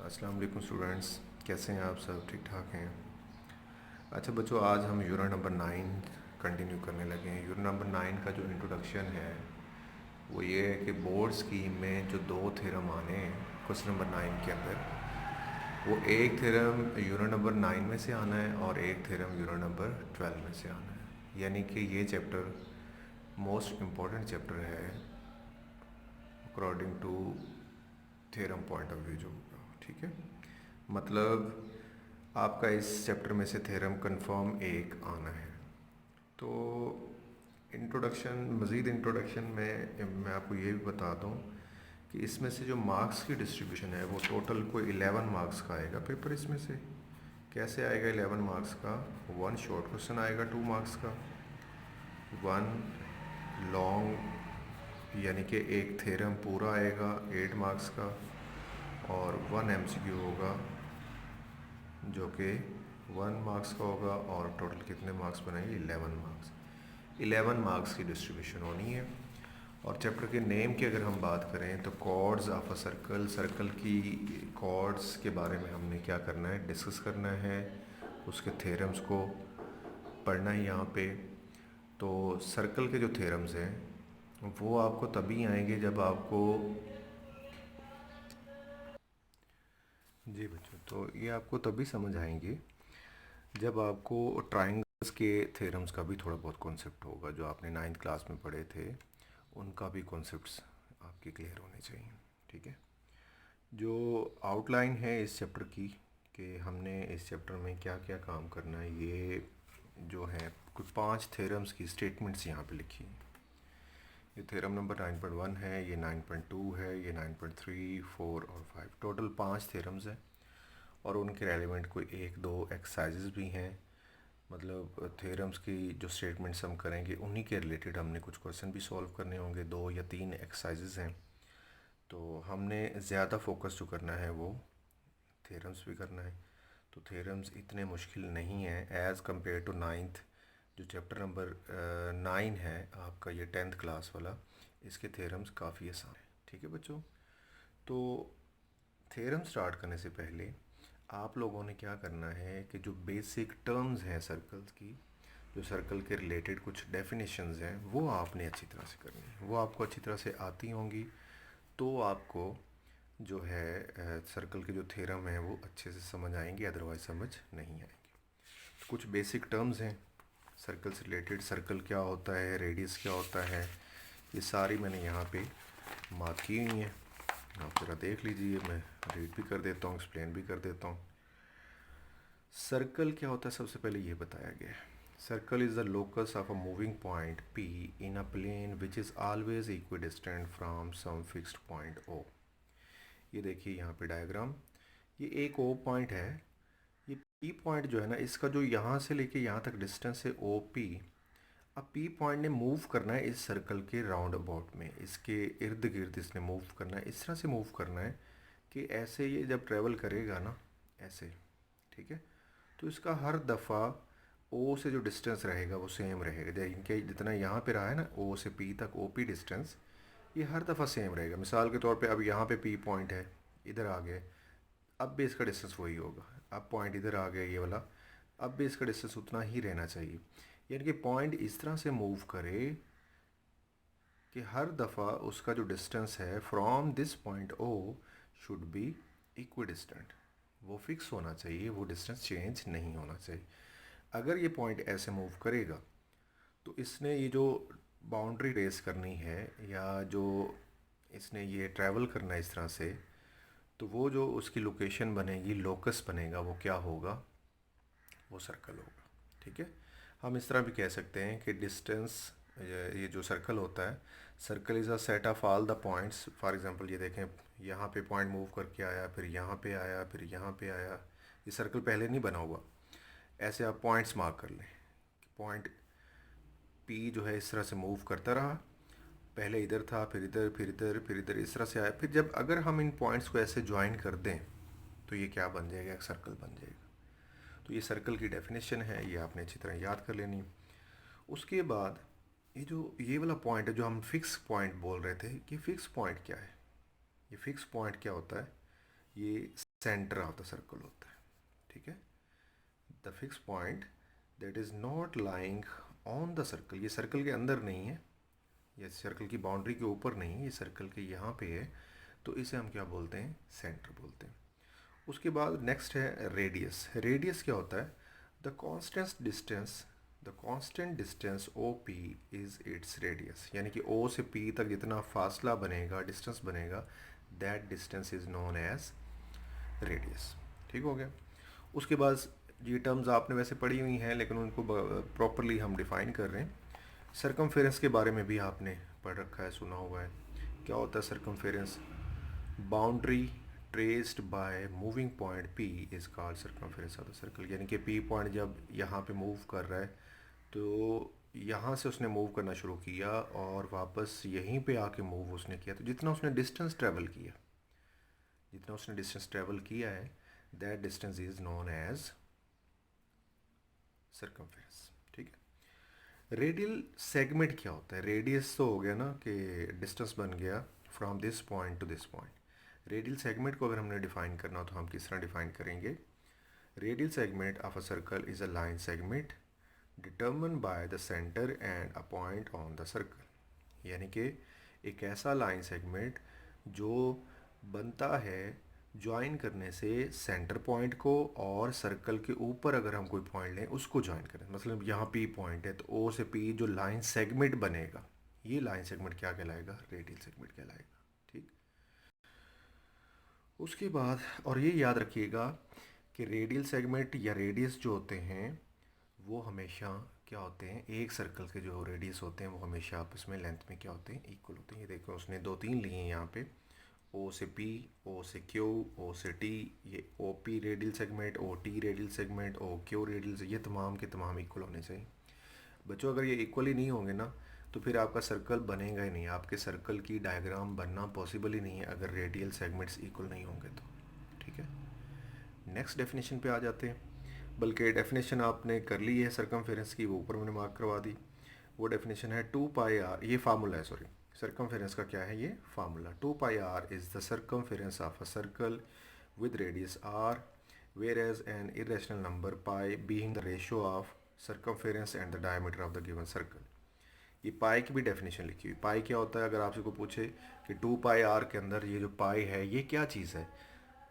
अस्सलाम वालेकुम स्टूडेंट्स, कैसे हैं आप सब? ठीक ठाक हैं? अच्छा बच्चों, आज हम यूनिट नंबर 9 कंटिन्यू करने लगे हैं। यूनिट नंबर 9 का जो इंट्रोडक्शन है वो ये है कि बोर्ड स्कीम में जो दो थ्योरम आने हैं क्वेश्चन नंबर 9 के अंदर, वो एक थ्योरम यूनिट नंबर 9 में से आना है और एक थ्योरम यूनिट नंबर 12 में से आना है। यानी कि ये चैप्टर मोस्ट इम्पॉर्टेंट चैप्टर है according to theorem point of view जो होगा। ठीक है, मतलब आपका इस चैप्टर में से थ्योरम कंफर्म एक आना है। तो इंट्रोडक्शन, मज़ीद इंट्रोडक्शन में मैं आपको ये भी बता दूं कि इसमें से जो मार्क्स की डिस्ट्रीब्यूशन है वो टोटल कोई 11 मार्क्स का आएगा पेपर। इसमें से कैसे आएगा 11 मार्क्स का? वन शॉर्ट क्वेश्चन आएगा 2 मार्क्स का, वन लॉन्ग यानी कि एक थ्योरम पूरा आएगा 8 मार्क्स का, और वन एमसीक्यू होगा जो कि 1 मार्क्स का होगा। और टोटल कितने मार्क्स बनेंगे? 11 मार्क्स। 11 मार्क्स की डिस्ट्रीब्यूशन होनी है। और चैप्टर के नेम की अगर हम बात करें तो chords of a circle, circle की कॉर्ड्स के बारे में हमने क्या करना है, डिस्कस करना है, उसके थ्योरम्स को पढ़ना है यहाँ पे। तो सर्कल के जो थ्योरम्स हैं वो आपको तभी आएंगे जब आपको, जी बच्चों, तो ये आपको तभी समझ आएंगे जब आपको ट्राइंगल्स के थ्योरम्स का भी थोड़ा बहुत कॉन्सेप्ट होगा, जो आपने 9th क्लास में पढ़े थे उनका भी कॉन्सेप्ट्स आपके क्लियर होने चाहिए। ठीक है, जो आउटलाइन है इस चैप्टर की कि हमने इस चैप्टर में क्या क्या काम करना है, ये जो है कुछ 5 थ्योरम्स की स्टेटमेंट्स यहाँ पे लिखी हैं। ये थ्योरम नंबर 9.1 है, ये 9.2 है, ये 9.3, 4 और 5, टोटल 5 थ्योरम्स हैं। और उनके रेलिवेंट कोई एक दो एक्सरसाइजेज भी हैं। मतलब थ्योरम्स की जो स्टेटमेंट्स हम करेंगे उन्हीं के रिलेटेड हमने कुछ क्वेश्चन भी सॉल्व करने होंगे, 2 या 3 एक्सरसाइजेज हैं। तो हमने ज़्यादा फोकस जो करना है वो थ्योरम्स भी करना है। तो थ्योरम्स इतने मुश्किल नहीं हैं एज़ कम्पेयर टू 9th। जो चैप्टर नंबर 9 है आपका, ये 10th क्लास वाला, इसके थ्योरम्स काफ़ी आसान है। ठीक है बच्चों, तो थ्योरम स्टार्ट करने से पहले आप लोगों ने क्या करना है कि जो बेसिक टर्म्स हैं सर्कल्स की, जो सर्कल के रिलेटेड कुछ डेफिनेशंस हैं, वो आपने अच्छी तरह से करनी है। वो आपको अच्छी तरह से आती होंगी तो आपको जो है सर्कल के जो थ्योरम हैं वो अच्छे से समझ आएंगे, अदरवाइज समझ नहीं आएंगे। तो कुछ बेसिक टर्म्स हैं सर्कल से रिलेटेड। सर्कल क्या होता है, रेडियस क्या होता है, ये सारी मैंने यहाँ पे मार्क की हुई हैं। आप ज़रा देख लीजिए, मैं रीड भी कर देता हूँ, एक्सप्लेन भी कर देता हूँ। सर्कल क्या होता है सबसे पहले ये बताया गया है। Circle is the locus of a moving point P in a plane which is always equidistant from some fixed point O. ये देखिए यहाँ पे डायग्राम, ये एक ओ पॉइंट है। ये पी पॉइंट जो है ना, इसका जो यहाँ से लेके यहाँ तक डिस्टेंस है ओ पी। अब पी पॉइंट ने मूव करना है इस सर्कल के राउंड अबाउट में, इसके इर्द गिर्द इसने मूव करना है। इस तरह से मूव करना है कि ऐसे ये जब ट्रैवल करेगा ना, ऐसे, ठीक है, तो इसका हर दफ़ा ओ से जो डिस्टेंस रहेगा वो सेम रहेगा। इनके जितना यहाँ पे रहा है ना ओ से पी तक, ओ पी डिस्टेंस, ये हर दफ़ा सेम रहेगा। मिसाल के तौर पे अब यहाँ पे पी पॉइंट है, इधर आ गए, अब भी इसका डिस्टेंस वही होगा। अब पॉइंट इधर आ गया ये वाला, अब भी इसका डिस्टेंस उतना ही रहना चाहिए। यानी कि पॉइंट इस तरह से मूव करे कि हर दफ़ा उसका जो डिस्टेंस है from this point O should be equidistant, वो फिक्स होना चाहिए, वो डिस्टेंस चेंज नहीं होना चाहिए। अगर ये पॉइंट ऐसे मूव करेगा तो इसने ये जो बाउंड्री रेस करनी है, या जो इसने ये ट्रैवल करना है इस तरह से, तो वो जो उसकी लोकेशन बनेगी, लोकस बनेगा, वो क्या होगा? वो सर्कल होगा। ठीक है, हम इस तरह भी कह सकते हैं कि डिस्टेंस, ये जो सर्कल होता है, circle is a set of all the points. For example ये देखें, यहाँ पे पॉइंट मूव करके आया, फिर यहाँ पे आया, फिर यहाँ पे आया। ये सर्कल पहले नहीं बना हुआ। ऐसे आप पॉइंट्स मार्क कर लें। पॉइंट पी जो है इस तरह से मूव करता रहा, पहले इधर था, फिर इधर, फिर इधर, फिर इधर, इस तरह से आया। फिर जब अगर हम इन पॉइंट्स को ऐसे ज्वाइन कर दें तो ये क्या बन जाएगा? एक सर्कल बन जाएगा। तो ये सर्कल की डेफिनेशन है, ये आपने अच्छी तरह याद कर लेनी। उसके बाद ये वाला पॉइंट है जो हम फिक्स पॉइंट बोल रहे थे, कि फिक्स पॉइंट क्या है? ये फिक्स पॉइंट क्या होता है? ये सेंटर ऑफ द सर्कल होता है, ठीक है। The fix point that is not lying on the circle, ये सर्कल के अंदर नहीं है, ये सर्कल की बाउंड्री के ऊपर नहीं है, ये सर्कल के यहाँ पे है, तो इसे हम क्या बोलते हैं, सेंटर बोलते हैं। उसके बाद नेक्स्ट है रेडियस। रेडियस क्या होता है, the constant distance O P is its radius, यानी कि ओ से पी तक जितना फासला बनेगा, डिस्टेंस बनेगा, that distance is known as radius. ठीक हो गया। उसके बाद ये टर्म्स आपने वैसे पढ़ी हुई हैं, लेकिन उनको प्रॉपरली हम डिफ़ाइन कर रहे हैं। सरकमफेरेंस के बारे में भी आपने पढ़ रखा है, सुना हुआ है। क्या होता है circumference, boundary traced by moving point P is called circumference of the circle, यानी कि पी पॉइंट जब यहाँ पे मूव कर रहा है तो यहाँ से उसने मूव करना शुरू किया और वापस यहीं पे आके मूव उसने किया, तो जितना उसने डिस्टेंस ट्रेवल किया है, that distance is known as circumference. ठीक है। रेडियल सेगमेंट क्या होता है, रेडियस तो हो गया ना कि डिस्टेंस बन गया from this point two this point. Radial segment को अगर हमने डिफाइन करना हो तो हम किस तरह डिफाइन करेंगे, radial segment of a circle is a line segment determine by the centre and a point on the circle, यानी कि एक ऐसा लाइन सेगमेंट जो बनता है ज्वाइन करने से सेंटर पॉइंट को और सर्कल के ऊपर अगर हम कोई पॉइंट लें उसको ज्वाइन करें। मतलब यहाँ पी पॉइंट है तो ओ से पी जो लाइन सेगमेंट बनेगा, ये लाइन सेगमेंट क्या कहलाएगा, रेडियल सेगमेंट कहलाएगा। ठीक। उसके बाद और ये याद रखिएगा कि रेडियल सेगमेंट या रेडियस जो होते हैं वो हमेशा क्या होते हैं, एक सर्कल के जो रेडियस होते हैं वो हमेशा आपस में लेंथ में क्या होते हैं, इक्वल होते हैं। ये देखो उसने दो तीन लिए हैं यहाँ पे, ओ से पी, ओ से क्यू, ओ से टी, ये O P radial segment, O T radial segment, O Q radial, ये तमाम के तमाम इक्वल होने चाहिए। बच्चों अगर ये इक्वल ही नहीं होंगे ना तो फिर आपका सर्कल बनेगा ही नहीं, आपके सर्कल की डायग्राम बनना पॉसिबल ही नहीं है अगर रेडियल सेगमेंट्स इक्वल नहीं होंगे तो। ठीक है। नेक्स्ट डेफिनेशन पे आ जाते हैं, बल्कि डेफिनेशन आपने कर ली है सरकमफेरेंस की, वो ऊपर मैंने मार्क करवा दी। वो डेफिनेशन है 2πr, ये फार्मूला है, सॉरी सरकमफेरेंस का क्या है, ये formula 2πr is the circumference of a circle with radius r, whereas an irrational number pi being the ratio of circumference and the diameter of the given circle. ये pi की भी definition लिखी हुई। पाई क्या होता है, अगर आपसे को पूछे कि 2πr के अंदर ये जो पाई है ये क्या चीज़ है,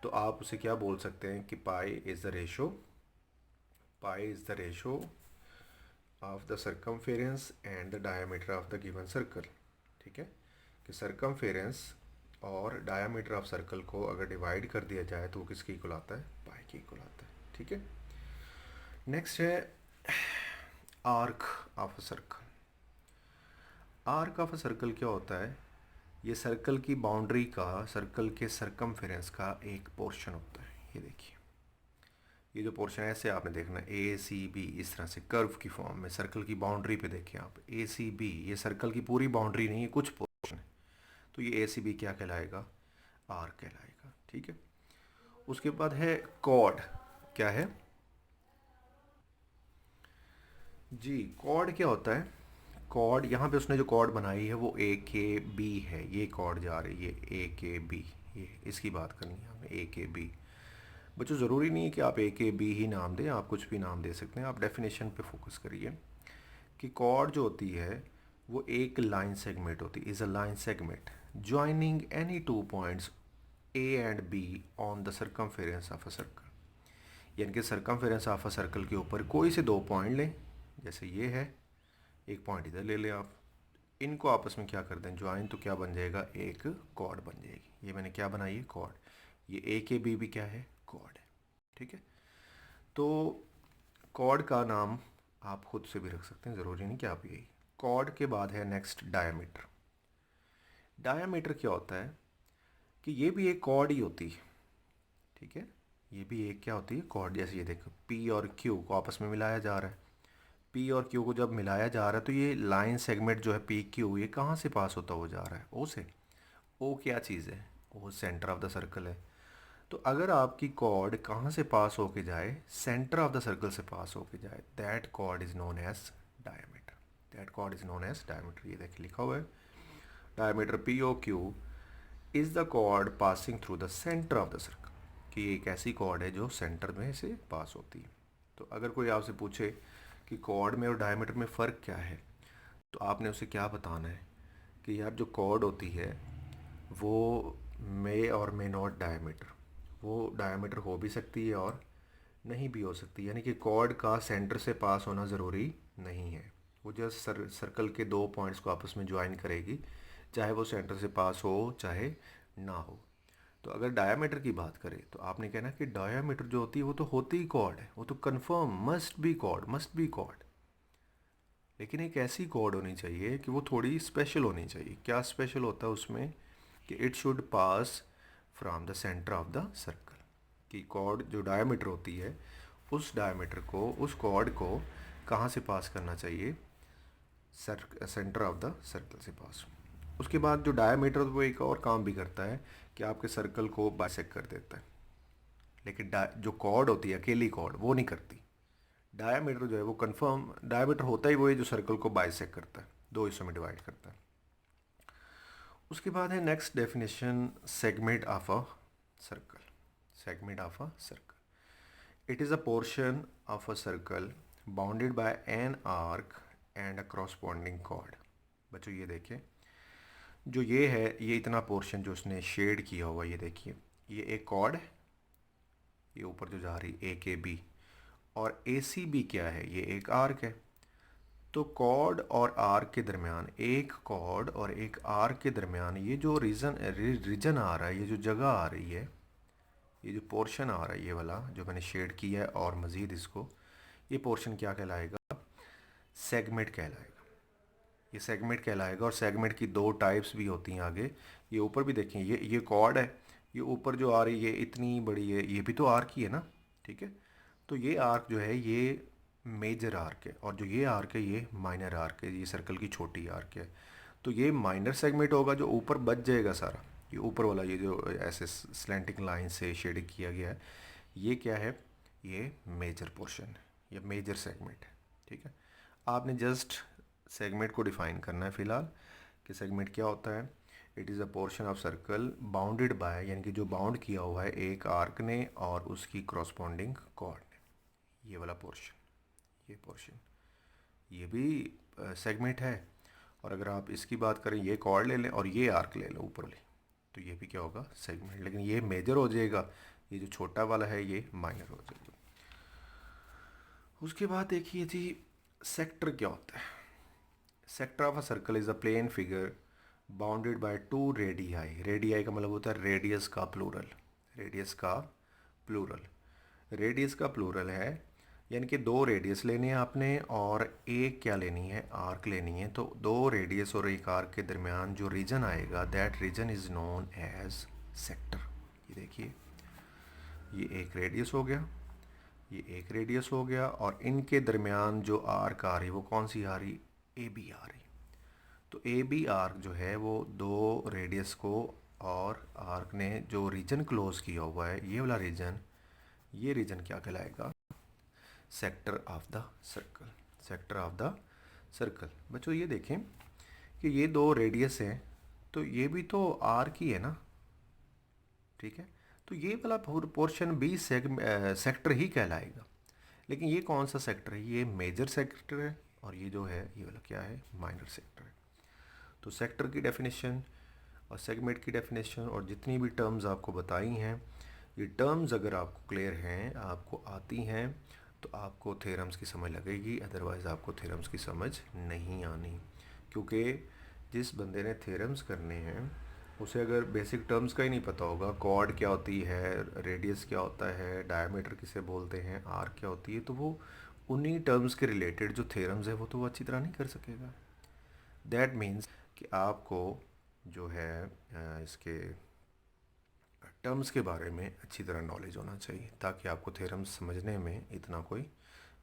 तो आप उसे क्या बोल सकते हैं कि pi is the ratio of the circumference and the diameter of the given circle. ठीक है, कि सरकमफेरेंस और डायमीटर ऑफ सर्कल को अगर डिवाइड कर दिया जाए तो वो किसके इक्वल आता है, पाई के इक्वल आता है। ठीक है। नेक्स्ट है arc of a circle. Arc of a circle क्या होता है, ये सर्कल की बाउंड्री का, सर्कल के सरकमफेरेंस का एक पोर्शन होता है। ये देखिए, ये जो पोर्शन है ऐसे आपने देखना, ए सी बी, इस तरह से कर्व की फॉर्म में सर्कल की बाउंड्री पे देखें आप, ए सी बी, ये सर्कल की पूरी बाउंड्री नहीं है, कुछ पोर्शन है, तो ये ए सी बी क्या कहलाएगा, आर कहलाएगा। ठीक है। उसके बाद है कॉर्ड। क्या है जी, कॉर्ड क्या होता है, कॉर्ड यहाँ पे उसने जो कॉर्ड बनाई है वो ए के बी है, ये कॉर्ड जा रही है ए के बी, ये इसकी बात करनी है हमें, ए के बी। बच्चों ज़रूरी नहीं है कि आप ए के बी ही नाम दें, आप कुछ भी नाम दे सकते हैं, आप डेफिनेशन पे फोकस करिए कि कॉर्ड जो होती है वो एक लाइन सेगमेंट होती है, is a line segment joining any two points A and be on the circumference of a circle, यानी कि सरकमफेरेंस ऑफ अ सर्कल के ऊपर कोई से दो पॉइंट लें, जैसे ये है, एक पॉइंट इधर ले लें आप, इनको आपस में क्या कर दें, ज्वाइन, तो क्या बन जाएगा, एक कॉर्ड बन जाएगी। ये मैंने क्या बनाई है, कॉर्ड। ये ए के बी भी क्या है, कॉर्ड है। ठीक है। तो कॉर्ड का नाम आप खुद से भी रख सकते हैं, ज़रूरी नहीं कि आप यही। कॉर्ड के बाद है नेक्स्ट डायामीटर। डायामीटर क्या होता है कि ये भी एक कॉर्ड ही होती है। ठीक है, ये भी एक क्या होती है, कॉर्ड। जैसे ये देखो पी और क्यू को आपस में मिलाया जा रहा है, पी और क्यू को जब मिलाया जा रहा है तो ये लाइन सेगमेंट जो है पी क्यू, ये कहाँ से पास होता हुआ जा रहा है, ओ से। ओ क्या चीज़ है, ओ सेंटर ऑफ द सर्कल है। तो अगर आपकी कॉर्ड कहाँ से पास होके जाए, सेंटर ऑफ द सर्कल से पास होके जाए, that chord is known as diameter. That chord is known as diameter. ये देखिए लिखा हुआ है, diameter P O Q is the chord passing through the centre of the circle. कि ये एक ऐसी कॉर्ड है जो सेंटर में से पास होती है। तो अगर कोई आपसे पूछे कि कॉर्ड में और डायमीटर में फ़र्क क्या है, तो आपने उसे क्या बताना है कि यार जो कॉर्ड होती है वो मे और मे नॉट डायमीटर, वो डायमीटर हो भी सकती है और नहीं भी हो सकती, यानी कि कॉर्ड का सेंटर से पास होना ज़रूरी नहीं है। वो जस्ट सर्कल के दो पॉइंट्स को आपस में ज्वाइन करेगी, चाहे वो सेंटर से पास हो चाहे ना हो। तो अगर डायामीटर की बात करें तो आपने कहना कि डायामीटर जो होती है वो तो होती ही कॉर्ड है, वो तो confirm must be chord, must be chord. लेकिन एक ऐसी कॉर्ड होनी चाहिए कि वो थोड़ी स्पेशल होनी चाहिए। क्या स्पेशल होता है उसमें कि it should pass from the centre of the circle, कि कॉर्ड जो डायमीटर होती है उस डायमीटर को, उस कॉर्ड को कहाँ से पास करना चाहिए, सेंटर ऑफ द सर्कल से पास। उसके बाद जो डायमीटर वो एक और काम भी करता है कि आपके सर्कल को बाइसेक्ट कर देता है। लेकिन जो कॉर्ड होती है अकेली कॉर्ड वो नहीं करती। डायमीटर जो है वो कंफर्म डायमीटर होता ही वो है जो सर्कल को बाइसेक्ट करता है, दो हिस्सों में डिवाइड करता है। उसके बाद है next definition, segment of a circle. Segment of a circle, it is a portion of a circle bounded by an arc and a corresponding chord. बच्चों ये देखिए, जो ये है, ये इतना पोर्शन जो उसने शेड किया हुआ, ये देखिए, ये एक कॉर्ड है, ये ऊपर जो जा रही ए के बी, और ए सी बी क्या है, ये एक आर्क है। तो कॉर्ड और आर्क के दरमियान, एक कॉर्ड और एक आर्क के दरमियान ये जो रीजन आ रहा है, ये जो जगह आ रही है, ये जो पोर्शन आ रहा है, ये वाला जो मैंने शेड किया है, और मज़ीद इसको, ये पोर्शन क्या कहलाएगा, सेगमेंट कहलाएगा। ये सेगमेंट कहलाएगा। और सेगमेंट की दो टाइप्स भी होती हैं आगे। ये ऊपर भी देखें, ये कॉर्ड है, ये ऊपर जो आ रही है इतनी बड़ी है, ये भी तो आर्क ही है ना, ठीक है। तो ये आर्क जो है ये मेजर आर्क है, और जो ये आर्क है ये माइनर आर्क है, ये सर्कल की छोटी आर्क है। तो ये माइनर सेगमेंट होगा जो ऊपर बच जाएगा सारा। ये ऊपर वाला ये जो ऐसे स्लैंटिंग लाइन से शेडिंग किया गया है, ये क्या है, ये मेजर पोर्शन है, ये मेजर सेगमेंट है, ठीक है। आपने जस्ट सेगमेंट को डिफाइन करना है फ़िलहाल कि सेगमेंट क्या होता है। It is a portion of circle bounded bye, यानी कि जो बाउंड किया हुआ है एक आर्क ने और उसकी करस्पॉन्डिंग कॉर्ड ने, ये वाला पोर्शन, ये पोर्शन, ये भी सेगमेंट है। और अगर आप इसकी बात करें, ये कॉर्ड ले लें और ये आर्क ले लें ऊपर वाली, तो ये भी क्या होगा, सेगमेंट। लेकिन ये मेजर हो जाएगा, ये जो छोटा वाला है ये माइनर हो जाएगा। उसके बाद देखिए जी, सेक्टर क्या होता है। Sector of a circle is a plane figure bounded by two radii. Radii का मतलब होता है रेडियस का प्लूरल, रेडियस का प्लूरल। रेडियस का प्लूरल है, यानी कि दो रेडियस लेने हैं आपने और एक क्या लेनी है, आर्क लेनी है। तो दो रेडियस और एक आर्क के दरमियान जो रीजन आएगा, that region is known as sector. ये देखिए, ये एक रेडियस हो गया, ये एक रेडियस हो गया, और इनके दरमियान जो आर्क आ रही वो कौन सी आ रही, ए बी आ रही। तो ए बी आर्क जो है वो दो रेडियस को और आर्क ने जो रीजन क्लोज किया हुआ है, ये वाला रीजन, ये रीजन क्या कहलाएगा, sector of the circle. Sector of the circle. बच्चों ये देखें कि ये दो रेडियस हैं, तो ये भी तो आर्क ही है ना, ठीक है। तो ये वाला पोर्शन भी सेक्टर ही कहलाएगा। लेकिन ये कौन सा सेक्टर है, ये मेजर सेक्टर है, और ये जो है ये वाला क्या है, माइनर सेक्टर है। तो सेक्टर की डेफिनेशन और सेगमेंट की डेफिनेशन और जितनी भी टर्म्स आपको बताई हैं, ये टर्म्स अगर आपको क्लियर हैं, आपको आती हैं, तो आपको थ्योरम्स की समझ लगेगी। अदरवाइज़ आपको थ्योरम्स की समझ नहीं आनी, क्योंकि जिस बंदे ने थ्योरम्स करने हैं उसे अगर बेसिक टर्म्स का ही नहीं पता होगा, कॉर्ड क्या होती है, रेडियस क्या होता है, डायमीटर किसे बोलते हैं, आर्क क्या होती है, तो वो उन्हीं टर्म्स के रिलेटेड जो थ्योरम्स है वो तो वो अच्छी तरह नहीं कर सकेगा। दैट मीन्स कि आपको जो है इसके टर्म्स के बारे में अच्छी तरह नॉलेज होना चाहिए, ताकि आपको थ्योरम्स समझने में इतना कोई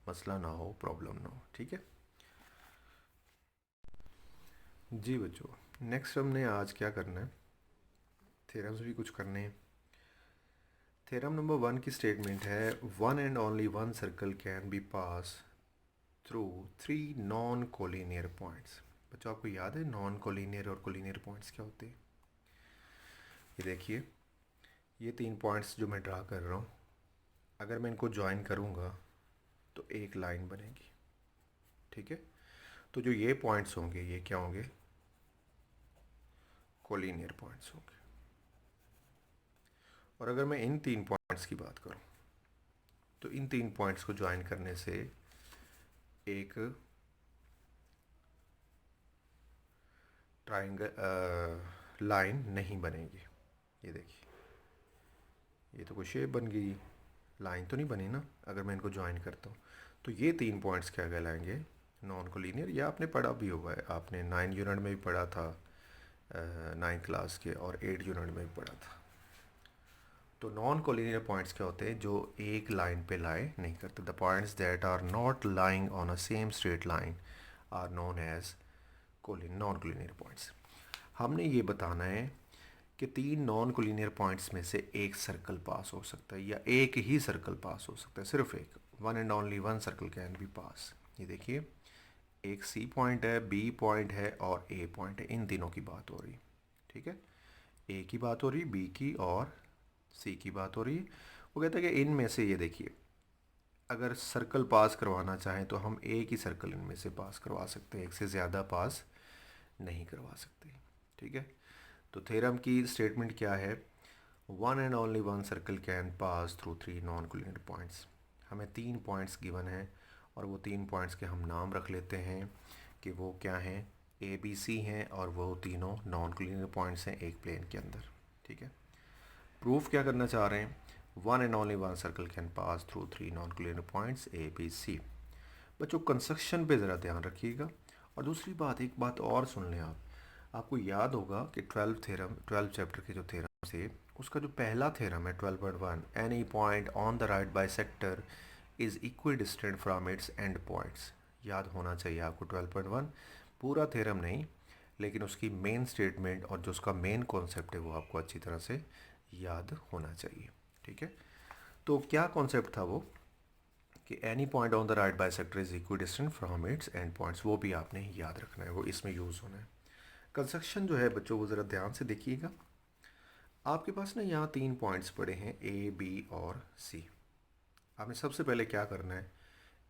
मसला ना हो, प्रॉब्लम ना हो, ठीक है जी बच्चों। नेक्स्ट हमने आज क्या करना है, थ्योरम्स भी कुछ करने हैं। थ्योरम नंबर 1 की स्टेटमेंट है, one and only one circle can be pass through three non collinear points. बच्चों आपको याद है नॉन कोलिनियर और कोलिनियर पॉइंट्स क्या होते हैं। ये देखिए, ये 3 पॉइंट्स जो मैं ड्रा कर रहा हूँ, अगर मैं इनको ज्वाइन करूँगा तो एक लाइन बनेगी। ठीक है, तो जो ये पॉइंट्स होंगे ये क्या होंगे, कोलिनियर पॉइंट्स होंगे। और अगर मैं इन 3 पॉइंट्स की बात करूँ तो इन 3 पॉइंट्स को ज्वाइन करने से एक ट्राइंगल लाइन नहीं बनेगी। ये देखिए, ये तो कोई शेप बन गई, लाइन तो नहीं बनी ना अगर मैं इनको ज्वाइन करता हूँ। तो ये 3 पॉइंट्स क्या कहलाएंगे, नॉन कोलिनियर। या आपने पढ़ा भी होगा है, आपने 9 यूनिट में भी पढ़ा था, 9th क्लास के, और 8 यूनिट में भी पढ़ा था। तो नॉन कोलिनियर पॉइंट्स क्या होते हैं, जो एक लाइन पे लाई नहीं करते। The points that are not lying on a same straight line are known as non collinear points. हमने ये बताना है कि 3 नॉन कोलिनियर पॉइंट्स में से एक सर्कल पास हो सकता है, या एक ही सर्कल पास हो सकता है, सिर्फ एक, one and only one circle can be pass. ये देखिए, एक सी पॉइंट है, बी पॉइंट है और ए पॉइंट है, इन तीनों की बात हो रही है। ठीक है, ए की बात हो रही, बी की और सी की बात हो रही है। वो कहता है कि इनमें से, ये देखिए, अगर सर्कल पास करवाना चाहें तो हम एक ही सर्कल इनमें से पास करवा सकते हैं, एक से ज़्यादा पास नहीं करवा सकते। ठीक है, तो थ्योरम की स्टेटमेंट क्या है, one and only one circle can pass through 3 non collinear points. हमें 3 पॉइंट्स गिवन हैं और वो 3 पॉइंट्स के हम नाम रख लेते हैं कि वो क्या हैं, ए बी सी हैं, और वो तीनों नॉन कोलिनियर पॉइंट्स हैं एक प्लेन के अंदर। ठीक है, प्रूफ क्या करना चाह रहे हैं, one and only one circle can pass through 3 non collinear points A B C. बच्चों, कंस्ट्रक्शन पे ज़रा ध्यान रखिएगा। और दूसरी बात, एक बात और सुन लें आप, आपको याद होगा कि 12 चैप्टर के जो थ्योरम से, उसका जो पहला थ्योरम है 12.1, any point on the right bisector is equi distant from its and points. याद होना चाहिए आपको 12.1, पूरा थ्योरम नहीं लेकिन उसकी मेन स्टेटमेंट और जो उसका मेन कॉन्सेप्ट है वो आपको अच्छी तरह से याद होना चाहिए। ठीक है, तो क्या कॉन्सेप्ट था वो, कि any point on the right bisector is equi distant from its and points, वो भी आपने याद रखना है, वो इसमें यूज़ होना है। कंस्ट्रक्शन जो है बच्चों, वो ज़रा ध्यान से देखिएगा। आपके पास ना यहाँ 3 पॉइंट्स पड़े हैं, ए बी और सी। आपने सबसे पहले क्या करना है,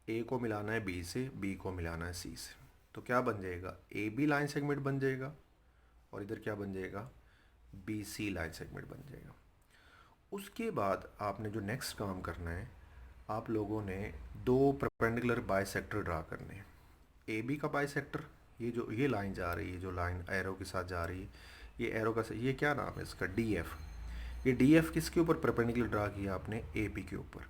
ए को मिलाना है बी से, बी को मिलाना है सी से। तो क्या बन जाएगा, ए बी लाइन सेगमेंट बन जाएगा, और इधर क्या बन जाएगा, बी सी लाइन सेगमेंट बन जाएगा। उसके बाद आपने जो नेक्स्ट काम करना है, आप लोगों ने 2 परपेंडिकुलर बाइसेक्टर ड्रा करने हैं। ए बी का बाइसेक्टर, ये लाइन जा रही है, जो लाइन एरो के साथ जा रही है, ये एरो का, ये क्या नाम है इसका, डी एफ। ये डी एफ किसके ऊपर परपेंडिकुलर ड्रा किया आपने, ए पी के ऊपर।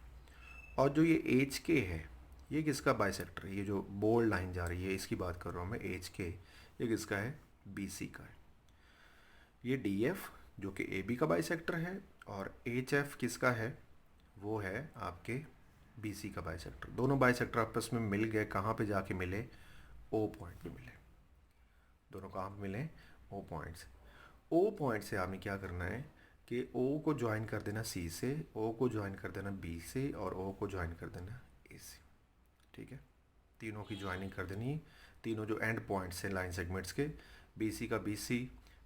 और जो ये एच के है, ये किसका बाइसेक्टर है, ये जो बोल्ड लाइन जा रही है इसकी बात कर रहा हूँ मैं, एच के, ये किसका है, बी सी का है। ये डी एफ जो कि ए बी का बाइसेक्टर है, और एच एफ किसका है, वो है आपके बी सी का बाइसेक्टर। दोनों बाइसेक्टर आपस में मिल गए, कहाँ पे जाके मिले, ओ पॉइंट पे मिले। दोनों कहाँ पे मिले, ओ पॉइंट से। ओ पॉइंट से हमें क्या करना है कि ओ को ज्वाइन कर देना सी से, ओ को ज्वाइन कर देना बी से, और ओ को ज्वाइन कर देना ए से। ठीक है, तीनों की ज्वाइनिंग कर देनी है। तीनों जो एंड पॉइंट्स हैं लाइन सेगमेंट्स के, बी सी का बी सी,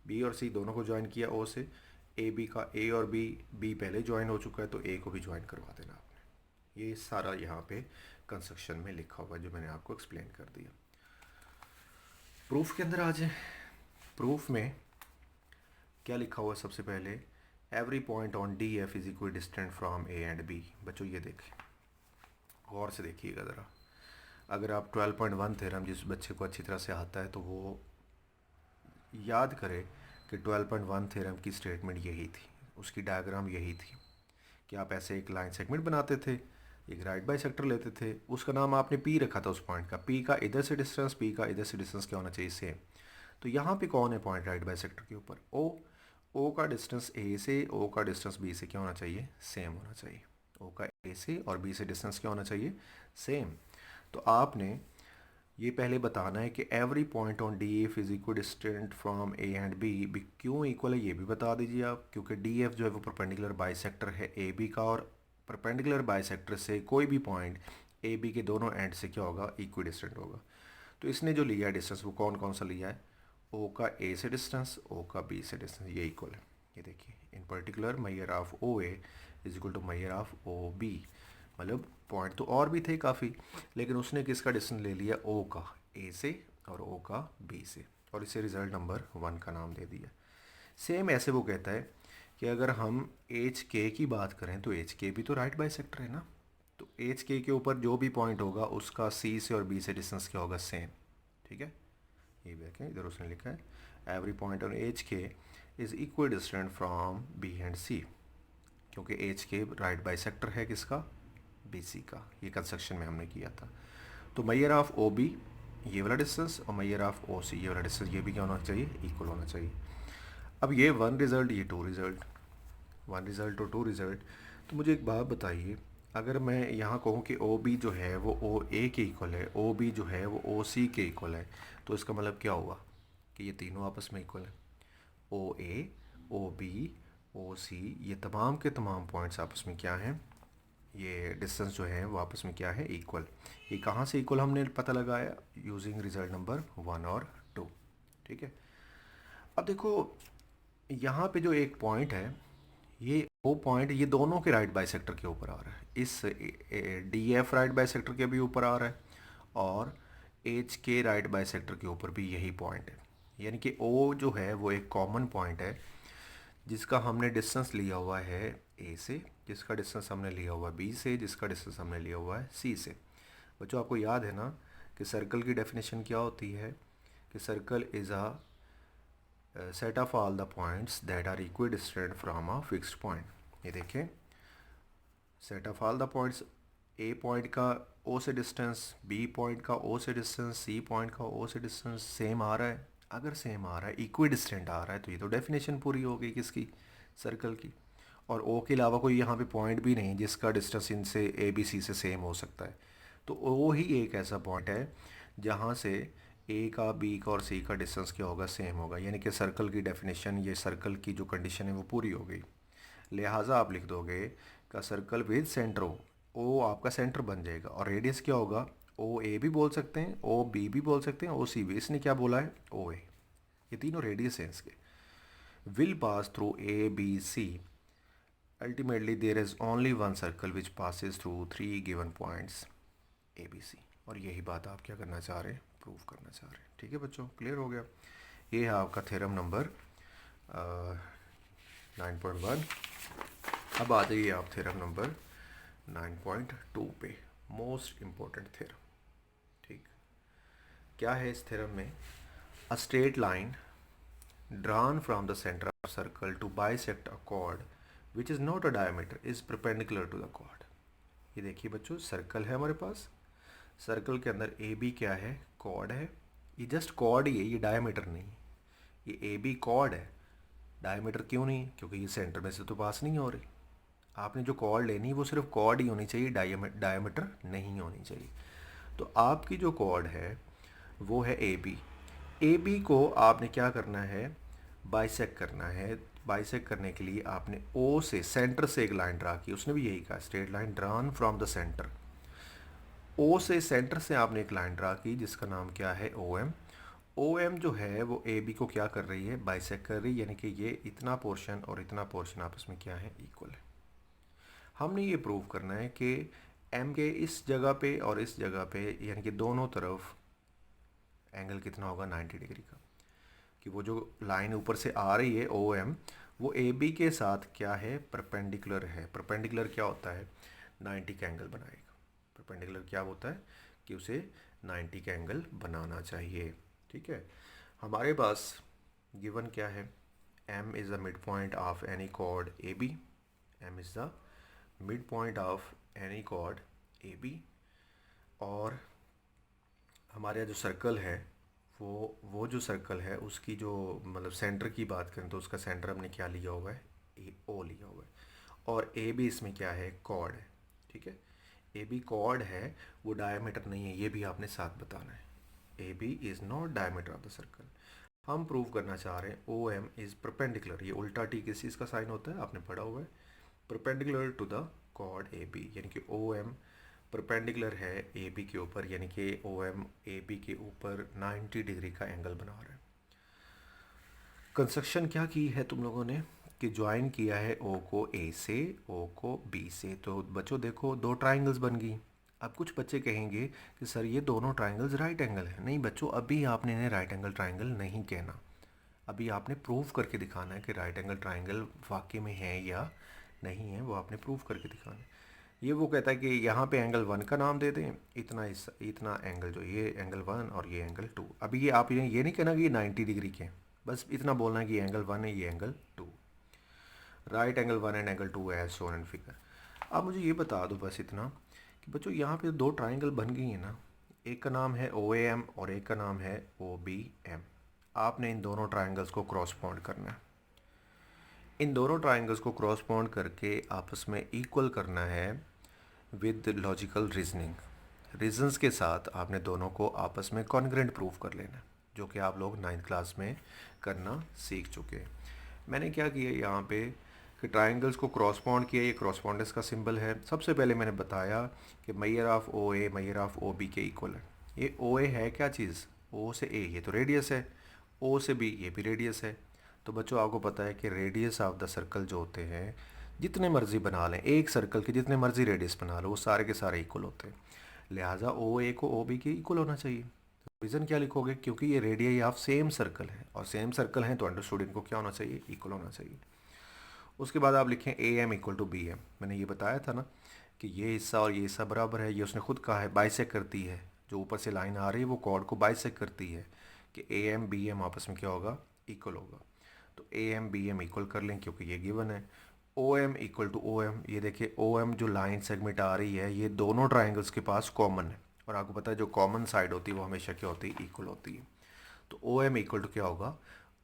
बी और सी दोनों को ज्वाइन किया ओ से, ए बी का ए और बी, बी पहले ज्वाइन हो चुका है तो ए को भी ज्वाइन करवा देना आपने। ये सारा यहाँ पे कंस्ट्रक्शन में लिखा हुआ है जो मैंने आपको एक्सप्लेन कर दिया। प्रूफ के अंदर आ जाए। प्रूफ में क्या लिखा हुआ है, सबसे पहले, every point on D F is equal distant from A and B. बच्चों ये देखें, गौर से देखिएगा ज़रा। अगर आप 12.1 थ्योरम जिस बच्चे को अच्छी तरह से आता है तो वो याद करे कि 12.1 थ्योरम की स्टेटमेंट यही थी, उसकी डायग्राम यही थी कि आप ऐसे एक लाइन सेगमेंट बनाते थे, एक राइट बाइसेक्टर लेते थे, उसका नाम आपने पी रखा था उस पॉइंट का, पी का इधर से डिस्टेंस, पी का इधर से डिस्टेंस क्या होना चाहिए, सेम। तो यहाँ पे कौन है पॉइंट राइट बाइसेक्टर के ऊपर, ओ। ओ का डिस्टेंस ए से, ओ का डिस्टेंस बी से क्या होना चाहिए, सेम होना चाहिए। ओ का ए से और बी से डिस्टेंस क्या होना चाहिए, सेम। तो आपने ये पहले बताना है कि every point on D F is equal distant from A and B. क्यों इक्वल है ये भी बता दीजिए आप, क्योंकि डी एफ जो है वो परपेंडिकुलर बाइसेक्टर है ए बी का, और परपेंडिकुलर बाइसेक्टर से कोई भी पॉइंट ए बी के दोनों एंड से क्या होगा, इक्वी डिस्टेंट होगा। तो इसने जो लिया है डिस्टेंस, वो कौन कौन सा लिया है, ओ का ए से डिस्टेंस, ओ का बी से डिस्टेंस, ये इक्वल है। ये देखिए, in particular mayor of O a is equal to mayor of O b. मतलब पॉइंट तो और भी थे काफ़ी, लेकिन उसने किसका डिस्टेंस ले लिया, ओ का, ए से, और ओ का बी से, और इसे रिजल्ट नंबर 1 का नाम दे दिया। सेम ऐसे वो कहता है कि अगर हम एच के की बात करें तो एच के भी तो राइट बाइसेक्टर है ना, तो एच के ऊपर जो भी पॉइंट होगा उसका सी से और बी से डिस्टेंस क्या होगा, सेम। ठीक है, ये भी देखें, इधर उसने लिखा है every point on h k is equal distant from b and c, क्योंकि एच के राइट बाइसेक्टर है किसका, बी सी का। ये कंस्ट्रक्शन में हमने किया था। तो मैयर ऑफ ओ बी ये वाला डिस्टेंस और मैयर ऑफ ओ सी ये वाला डिस्टेंस, ये भी क्या होना चाहिए, इक्वल होना चाहिए। अब ये 1 रिज़ल्ट, ये 2 रिज़ल्ट, 1 रिज़ल्ट और 2 रिज़ल्ट। तो मुझे एक बात बताइए, अगर मैं यहाँ कहूँ कि ओ बी जो है वो ओ ए के इक्वल है, ओ बी जो है वो ओ सी के इक्वल है, तो इसका मतलब क्या हुआ कि ये तीनों आपस में इक्वल है। ओ ए, ओ बी, ओ सी, ये तमाम के तमाम पॉइंट्स आपस में क्या हैं, ये डिस्टेंस जो है वो आपस में क्या है, इक्वल। ये कहाँ से इक्वल हमने पता लगाया, यूजिंग रिजल्ट नंबर 1 और 2। ठीक है, अब देखो यहाँ पे जो एक पॉइंट है, ये वो पॉइंट, ये दोनों के राइट बाइसेक्टर के ऊपर आ रहा है। इस डी एफ राइट बाइसेक्टर के भी ऊपर आ रहा है, और एच के राइट बाइसेक्टर के ऊपर भी यही पॉइंट है। यानी कि ओ जो है वो एक कॉमन पॉइंट है जिसका हमने डिस्टेंस लिया हुआ है ए से, जिसका डिस्टेंस हमने लिया हुआ है बी से, जिसका डिस्टेंस हमने लिया हुआ है सी से। बच्चों आपको याद है ना कि सर्कल की डेफिनेशन क्या होती है, कि circle is a set of all the points that are equidistant from a fixed point. ये देखें, set of all the points, A point का ओ से डिस्टेंस, बी पॉइंट का ओ से डिस्टेंस, सी पॉइंट का O से distance same आ रहा है। अगर सेम आ रहा है, इक्वी डिस्टेंट आ रहा है, तो ये तो डेफिनेशन पूरी हो गई किसकी, सर्कल की। और ओ के अलावा कोई यहाँ पे पॉइंट भी नहीं जिसका डिस्टेंस इनसे ए बी सी से सेम हो सकता है। तो ओ ही एक ऐसा पॉइंट है जहाँ से ए का, बी का और सी का डिस्टेंस क्या होगा, सेम होगा। यानी कि सर्कल की डेफिनेशन, ये सर्कल की जो कंडीशन है वो पूरी हो गई। लिहाजा आप लिख दोगे का सर्कल विद सेंटर ओ आपका सेंटर बन जाएगा, और रेडियस क्या होगा, ओ ए भी बोल सकते हैं, ओ बी भी बोल सकते हैं, ओ सी भी। इसने क्या बोला है, ओ ए। ये तीनों रेडियस हैं इसके। Will pass through A B C, ultimately there is only one circle which passes through 3 given points A B C. और यही बात आप क्या करना चाह रहे हैं, प्रूव करना चाह रहे हैं। ठीक है बच्चों, क्लियर हो गया। ये है आपका थ्योरम नंबर 9.1। अब आ जाइए आप थ्योरम नंबर 9.2 पे, मोस्ट इम्पोर्टेंट थ्योरम। ठीक, क्या है इस थ्योरम में, a straight line drawn from the center of circle to bisect a chord which is not a diameter is perpendicular to the chord। ये देखिए बच्चों, सर्कल है हमारे पास, सर्कल के अंदर ए बी क्या है, कॉर्ड है। ये जस्ट कॉर्ड ही है, ये डायमीटर नहीं। ये ए बी कॉर्ड है, डायमीटर क्यों नहीं, क्योंकि ये सेंटर में से तो पास नहीं हो रही। आपने जो कॉर्ड लेनी वो सिर्फ कॉर्ड ही होनी चाहिए, डायमीटर नहीं होनी चाहिए। तो आपकी जो कॉर्ड है वो है ए बी। ए बी को आपने क्या करना है, बाइसेक करना है। बाइसेक करने के लिए आपने ओ से, सेंटर से एक लाइन ड्रा की। उसने भी यही कहा, straight line drawn from the centre. O से, सेंटर से आपने एक लाइन ड्रा की जिसका नाम क्या है, ओ एम। ओ एम जो है वो ए बी को क्या कर रही है, बाइसेक कर रही है। यानी कि ये इतना पोर्शन और इतना पोर्शन आपस में क्या है, इक्वल है। हमने ये प्रूव करना है कि एम के इस जगह पे और इस जगह पे, यानी कि दोनों तरफ एंगल कितना होगा, 90 डिग्री का। कि वो जो लाइन ऊपर से आ रही है ओ एम, वो ए बी के साथ क्या है, परपेंडिकुलर है। परपेंडिकुलर क्या होता है, 90 का एंगल बनाएगा। परपेंडिकुलर क्या होता है कि उसे 90 का एंगल बनाना चाहिए। ठीक है, हमारे पास गिवन क्या है, M is the midpoint of any chord A B. M is the midpoint of any chord A B. और हमारे यहाँ जो सर्कल है, वो जो सर्कल है उसकी जो मतलब सेंटर की बात करें तो उसका सेंटर हमने क्या लिया हुआ है, ए ओ लिया हुआ है। और ए बी इसमें क्या है, कॉर्ड है। ठीक है, ए बी कॉर्ड है, वो डायमीटर नहीं है, ये भी आपने साथ बताना है। A B is not diameter of the circle. हम प्रूव करना चाह रहे हैं ओ एम इज़ परपेंडिकुलर। ये उल्टा टी किस चीज़ का साइन होता है, आपने पढ़ा हुआ है, perpendicular to the chord A B. यानी कि ओ एम परपेंडिकुलर है ए बी के ऊपर, यानी कि ओ एम ए बी के ऊपर 90 डिग्री का एंगल बना रहा है। कंस्ट्रक्शन क्या की है तुम लोगों ने, कि ज्वाइन किया है ओ को ए से, ओ को बी से। तो बच्चों देखो दो ट्राइंगल्स बन गई। अब कुछ बच्चे कहेंगे कि सर ये दोनों ट्राइंगल्स राइट एंगल है। नहीं बच्चों, अभी आपने इन्हें राइट एंगल ट्राइंगल नहीं कहना। अभी आपने प्रूव करके दिखाना है कि राइट एंगल ट्राइंगल वाकई में है या नहीं है, वो आपने प्रूव करके दिखाना है। ये वो कहता है कि यहाँ पे एंगल 1 का नाम दे दें, इतना एंगल जो ये एंगल 1 और ये एंगल 2। अभी ये आप ये नहीं कहना कि ये 90 डिग्री के हैं, बस इतना बोलना है कि ये एंगल 1 है, ये angle 2। Right angle 1 and angle 2 as shown in figure. आप मुझे ये बता दो बस इतना कि बच्चों यहाँ पे दो ट्राइंगल बन गई हैं ना, एक का नाम है ओ ए एम और एक का नाम है ओ बी एम। आपने इन दोनों ट्राइंगल्स को क्रॉस बॉन्ड करना है। इन दोनों ट्राइंगल्स को क्रॉस बॉन्ड करके आपस में इक्वल करना है विद लॉजिकल रीजनिंग। रीजंस के साथ आपने दोनों को आपस में कॉन्ग्रेंट प्रूव कर लेना, जो कि आप लोग 9th क्लास में करना सीख चुके हैं। मैंने क्या किया यहाँ पे कि ट्राइंगल्स को क्रॉस बॉन्ड किया। ये क्रॉसपॉन्डेंस का सिंबल है। सबसे पहले मैंने बताया कि measure of O A measure of O B के इक्वल है। ये ओ ए है क्या चीज़, ओ से ए ये तो रेडियस है, ओ से बी ये भी रेडियस है। तो बच्चों आपको पता है कि रेडियस ऑफ द सर्कल जो होते हैं जितने मर्जी बना लें, एक सर्कल के जितने मर्जी रेडियस बना लो, वो सारे के सारे इक्वल होते हैं। लिहाजा ओ ए को ओ बी के इक्वल होना चाहिए। रीज़न क्या लिखोगे, क्योंकि ये रेडियस ऑफ सेम सर्कल है और सेम सर्कल है तो अंडरस्टूड इनको क्या होना चाहिए, इक्वल होना चाहिए। उसके बाद आप लिखें A M equal to B M. मैंने ये बताया था ना कि ये हिस्सा और ये हिस्सा बराबर है। ये उसने खुद कहा है, बाइसेक करती है। जो ऊपर से लाइन आ रही है वो कॉर्ड को बाइसेक करती है कि ए एम बी एम आपस में क्या होगा, इक्वल होगा। तो A M B M equal कर लें क्योंकि ये गिवन है। O M equal to O M, ये देखिए ओ एम जो लाइन सेगमेंट आ रही है ये दोनों ट्राइंगल्स के पास कॉमन है। और आपको पता है जो कॉमन साइड होती है वो हमेशा क्या होती है, इक्वल होती है। तो ओ एम इक्वल टू क्या होगा,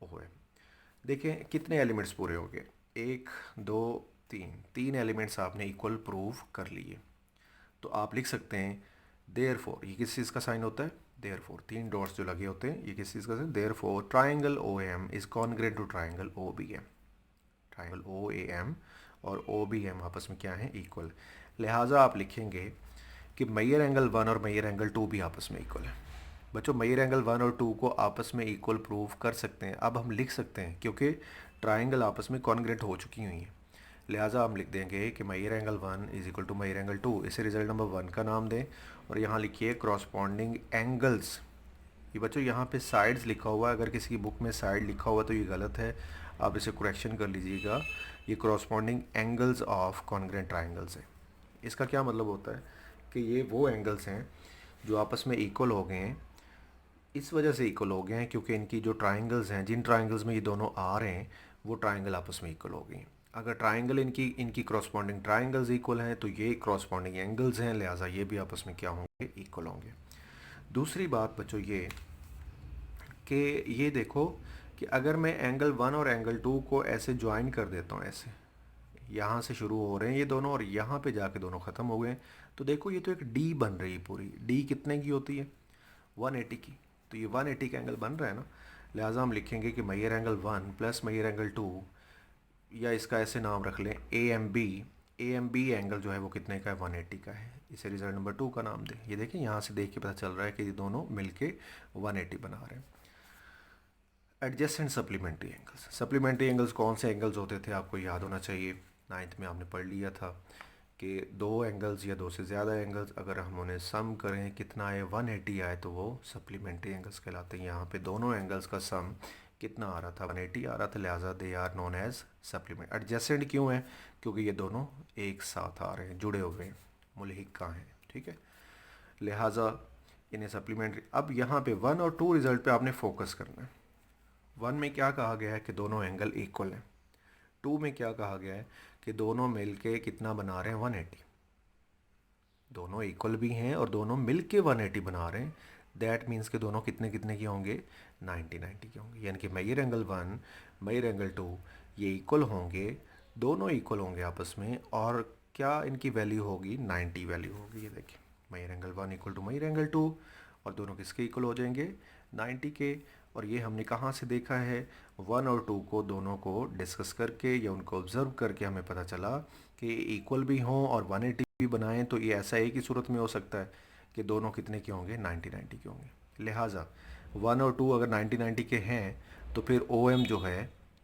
ओ एम। देखें कितने एलिमेंट्स पूरे हो गए, 1 2 3, 3 एलिमेंट्स आपने इक्वल प्रूव कर लिए। तो आप लिख सकते हैं देयर फोर, ये किस चीज़ का साइन होता है, देयर फोर। 3 डॉट्स जो लगे होते हैं ये किस चीज़ का sign, therefore triangle O M is congruent to triangle O B M. Triangle O A M और ओ बी एम आपस में क्या है, इक्वल। लिहाजा आप लिखेंगे कि मेजर एंगल 1 और मेजर एंगल 2 भी आपस में इक्वल है। बच्चों मेजर एंगल 1 और 2 को आपस में इक्वल प्रूव कर सकते हैं। अब हम लिख सकते हैं क्योंकि ट्राइंगल आपस में कॉन्ग्रेंट हो चुकी हुई हैं। लिहाजा हम लिख देंगे कि measure angle 1 is equal to measure angle 2। इसे रिजल्ट नंबर 1 का नाम दें और यहाँ लिखिए क्रॉसपॉन्डिंग एंगल्स। ये बच्चों यहाँ पे साइड्स लिखा हुआ है, अगर किसी की बुक में साइड लिखा हुआ तो ये गलत है, आप इसे करेक्शन कर लीजिएगा। ये corresponding angles of congruent triangles है। इसका क्या मतलब होता है कि ये वो एंगल्स हैं जो आपस में इक्वल हो गए हैं। इस वजह से इक्वल हो गए हैं क्योंकि इनकी जो ट्राइंगल्स हैं, जिन ट्राइंगल्स में ये दोनों आ रहे हैं वो ट्राइंगल आपस में इक्वल हो गई हैं। अगर ट्राइंगल इनकी इनकी क्रॉसपॉन्डिंग ट्राइंगल्स इक्वल हैं तो ये क्रॉसपॉन्डिंग एंगल्स हैं, लिहाजा ये भी आपस में क्या होंगे, इक्वल होंगे। दूसरी बात बच्चों ये कि ये देखो कि अगर मैं एंगल 1 और एंगल 2 को ऐसे ज्वाइन कर देता हूँ, ऐसे यहाँ से शुरू हो रहे हैं ये दोनों और यहाँ पे जाके दोनों ख़त्म हो गए, तो देखो ये तो एक डी बन रही है पूरी। डी कितने की होती है, 180 की। तो ये 180 का एंगल बन रहा है ना। लिहाजा हम लिखेंगे कि measure angle 1 plus measure angle 2, या इसका ऐसे नाम रख लें A M B. A M B angle जो है वो कितने का है, 180 का है। इसे रिजल्ट नंबर 2 का नाम दें। ये देखें यहाँ से देख के पता चल रहा है कि ये दोनों मिलके 180 बना रहे हैं। Adjacent supplementary angles. Supplementary angles कौन से एंगल्स होते थे, आपको याद होना चाहिए। 9th में आपने पढ़ लिया था कि दो एंगल्स या दो से ज़्यादा एंगल्स अगर हम उन्हें सम करें कितना आए, 180 आए, तो वो सप्लीमेंट्री एंगल्स कहलाते हैं। यहाँ पे दोनों एंगल्स का सम कितना आ रहा था, 180 आ रहा था, लिहाजा they are known as supplement. Adjacent क्यों है, क्योंकि ये दोनों एक साथ आ रहे हैं, जुड़े हुए हैं, मुल्हिक का हैं, ठीक है। लिहाजा इन्हें सप्लीमेंट्री। अब यहाँ पे 1 और 2 रिजल्ट पे आपने फोकस करना है। 1 में क्या कहा गया है कि दोनों एंगल इक्वल हैं। 2 में क्या कहा गया है कि दोनों मिलके कितना बना रहे हैं, 180। दोनों इक्वल भी हैं और दोनों मिलके 180 बना रहे हैं। दैट मीन्स कि दोनों कितने कितने के होंगे, 90 90 के होंगे। यानी कि मेजर एंगल 1 मेजर एंगल 2 ये इक्वल होंगे, दोनों इक्वल होंगे आपस में। और क्या इनकी वैल्यू होगी, 90 वैल्यू होगी। ये देखिए measure angle 1 equal to measure angle 2 और दोनों किसके इक्वल हो जाएंगे, 90 के। और ये हमने कहाँ से देखा है, 1 और 2 को दोनों को डिस्कस करके या उनको ऑब्ज़र्व करके हमें पता चला कि इक्वल भी हों और 180 भी बनाएं। तो ये ऐसा एक ही सूरत में हो सकता है कि दोनों कितने के होंगे, 90 90 के होंगे। लिहाजा 1 और 2 अगर 90 90 के हैं तो फिर ओ एम जो है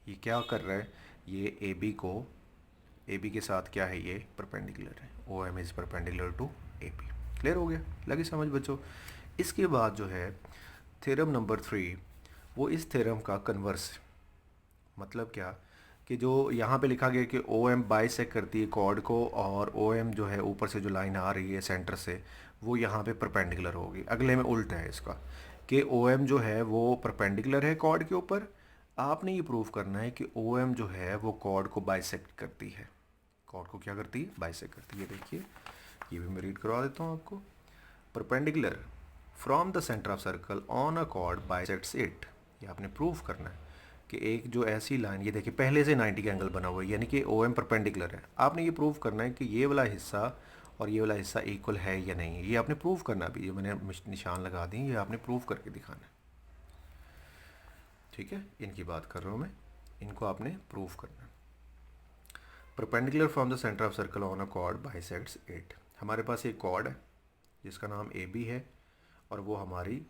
ये क्या कर रहा है ये ए बी के साथ क्या है, ये परपेंडिकुलर है, O M is perpendicular to A B. Clear हो गया, लगी समझ बच्चों। इसके बाद जो है थ्योरम नंबर 3, वो इस थ्योरम का कन्वर्स। मतलब क्या कि जो यहाँ पे लिखा गया कि ओ एम बाइसेक्ट करती है कॉर्ड को, और ओ एम जो है ऊपर से जो लाइन आ रही है सेंटर से, वो यहाँ पे परपेंडिकुलर होगी। अगले में उल्टा है इसका कि ओ एम जो है वो परपेंडिकुलर है कॉर्ड के ऊपर। आपने ये प्रूव करना है कि ओ एम जो है वो कॉर्ड को बाइसेक्ट करती है। कॉर्ड को क्या करती है, बाइसेक्ट करती है। देखिए ये भी मैं रीड करवा देता हूँ आपको। Perpendicular from the centre of circle on a cord bisects it. ये आपने प्रूव करना है कि एक जो ऐसी लाइन, ये देखिए पहले से 90 का एंगल बना हुआ है, यानी कि ओ एम परपेंडिकुलर है। आपने ये प्रूव करना है कि ये वाला हिस्सा और ये वाला हिस्सा इक्वल है या नहीं है। ये आपने प्रूव करना भी, ये मैंने निशान लगा दी, ये आपने प्रूव करके दिखाना है। ठीक है, इनकी बात कर रहा हूँ मैं, इनको आपने प्रूव करना है। Perpendicular from the centre of circle on a cord bisects it. हमारे पास एक कॉर्ड है जिसका नाम ए बी है, और वो हमारी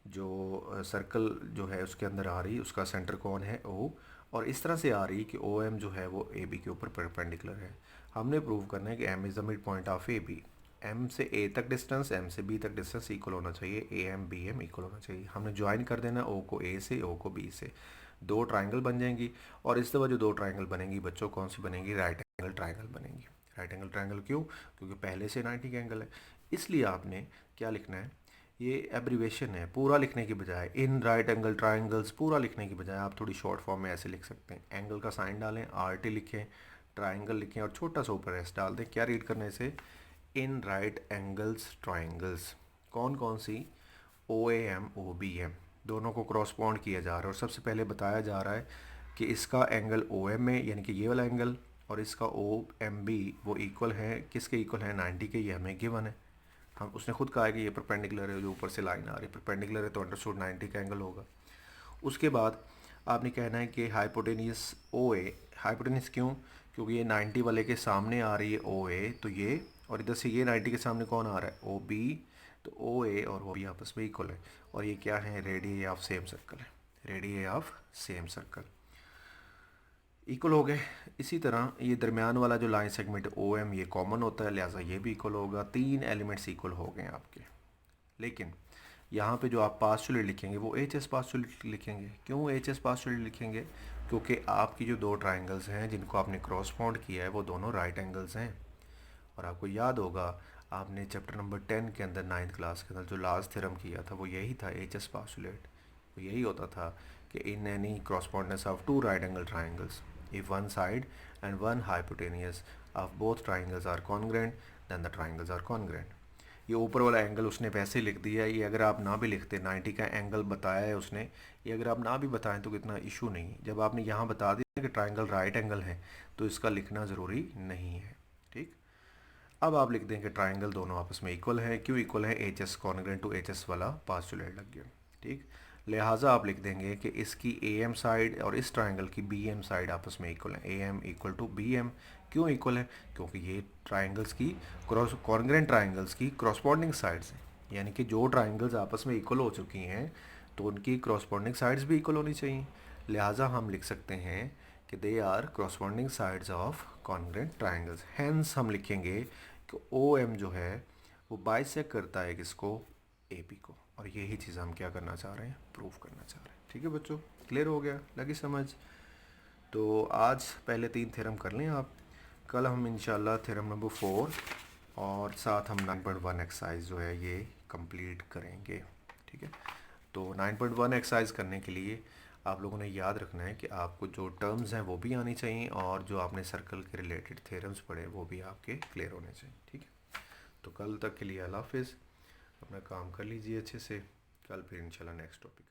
जो सर्कल जो है उसके अंदर आ रही, उसका सेंटर कौन है, ओ, और इस तरह से आ रही कि ओ एम जो है वो ए बी के ऊपर परपेंडिकुलर है। हमने प्रूव करना है कि M is the midpoint of A B. M से ए तक डिस्टेंस, एम से बी तक डिस्टेंस इक्वल होना चाहिए, A M B M equal होना चाहिए। हमने ज्वाइन कर देना ओ को ए से, ओ को बी से, दो ट्राइंगल बन जाएंगी। और इस दफ़ा जो दो ट्राइंगल बनेंगी बच्चों, कौन सी बनेंगी, राइट एंगल ट्राइंगल बनेंगी। राइट एंगल ट्राइंगल क्यों, क्योंकि पहले से 90 का एंगल है। इसलिए आपने क्या लिखना है, ये एब्रीवेशन है, पूरा लिखने की बजाय, इन राइट एंगल ट्राइंगल्स पूरा लिखने की बजाय आप थोड़ी शॉर्ट फॉर्म में ऐसे लिख सकते हैं। एंगल का साइन डालें, आर टी लिखें, ट्राइंगल लिखें और छोटा सा ऊपर एस डाल दें। क्या रीड करने से, इन राइट एंगल्स ट्राइंगल्स। कौन कौन सी, ओ ए एम ओ बी एम, दोनों को क्रॉसपॉन्ड किया जा रहा है। और सबसे पहले बताया जा रहा है कि इसका एंगल ओ एम में, यानी कि ये वाला एंगल, और इसका ओ एम बी वो इक्वल है, किसके इक्वल है, 90 के। ये हमें गिवन है, हम उसने खुद कहा है कि ये परपेंडिकुलर है, जो ऊपर से लाइन आ रही है परपेंडिकुलर है, तो अंडरस्टूड 90 का एंगल होगा। उसके बाद आपने कहना है कि हाइपोटेनियस ओ ए। हाइपोटेनियस क्यों, क्योंकि ये 90 वाले के सामने आ रही है ओ ए, तो ये, और इधर से ये 90 के सामने कौन आ रहा है, ओ बी, तो ओ ए और ओ बी आपस में इक्वल है। और ये क्या है, रेडियस ऑफ सेम सर्कल है, radius of same circle equal हो गए। इसी तरह ये दरमियान वाला जो लाइन सेगमेंट ओ एम, ये कॉमन होता है, लिहाजा ये भी इक्वल होगा। तीन एलिमेंट्स इक्वल हो गए आपके। लेकिन यहाँ पे जो आप पास्चुलेट लिखेंगे वो एच एस पास्चुलेट लिखेंगे। क्यों एच एस पास्चुलेट लिखेंगे, क्योंकि आपकी जो दो ट्राइंगल्स हैं जिनको आपने क्रॉसपॉन्ड किया है वो दोनों राइट एंगल्स हैं। और आपको याद होगा, आपने चैप्टर नंबर 10 के अंदर 9th क्लास के अंदर जो लास्ट थ्योरम किया था वो यही था, एच एस पास्चुलेट। वो यही होता था कि in any correspondence of two right angle triangles, if one side and one hypotenuse of both triangles are congruent, then the triangles are congruent. ये ऊपर वाला एंगल उसने वैसे लिख दिया, ये अगर आप ना भी लिखते, 90 का एंगल बताया है उसने, ये अगर आप ना भी बताएं तो कितना इशू नहीं। जब आपने यहाँ बता दिया कि ट्राइंगल राइट एंगल है तो इसका लिखना ज़रूरी नहीं है। ठीक, अब आप लिख दें कि ट्राइंगल दोनों आपस में इक्वल है। क्यों इक्वल है, H S congruent to H S वाला पास्चुलेट लग गया। ठीक, लिहाजा आप लिख देंगे कि इसकी ए एम साइड और इस ट्राइंगल की बी एम साइड आपस में इक्वल है, A M equal to B M. क्यों इक्वल है, क्योंकि ये ट्राइंगल्स की क्रॉस कॉन्ग्रेंट ट्राइंगल्स की क्रॉसपॉन्डिंग साइड्स हैं। यानी कि जो ट्राइंगल्स आपस में इक्वल हो चुकी हैं तो उनकी क्रॉसपॉन्डिंग साइड्स भी इक्वल होनी चाहिए। लिहाजा हम लिख सकते हैं कि they are corresponding sides of congruent triangles. Hence हम लिखेंगे कि ओ एम जो है वो बाइसेक्ट करता है किसको, ए पी को। और यही चीज़ हम क्या करना चाह रहे हैं, प्रूव करना चाह रहे हैं। ठीक है बच्चों, क्लियर हो गया, लगी समझ। तो आज पहले तीन थ्योरम कर लें आप, कल हम इंशाल्लाह थ्योरम नंबर 4 और साथ हम 9.1 एक्सरसाइज जो है ये कंप्लीट करेंगे। ठीक है, तो 9.1 एक्सरसाइज करने के लिए आप लोगों ने याद रखना है कि आपको जो टर्म्स हैं वो भी आनी चाहिए, और जो आपने सर्कल के रिलेटेड थ्योरम्स पढ़े वो भी आपके क्लियर होने चाहिए। ठीक है, तो कल तक के लिए अल्लाह हाफिज़, अपना काम कर लीजिए अच्छे से, कल फिर इंशाल्लाह नेक्स्ट टॉपिक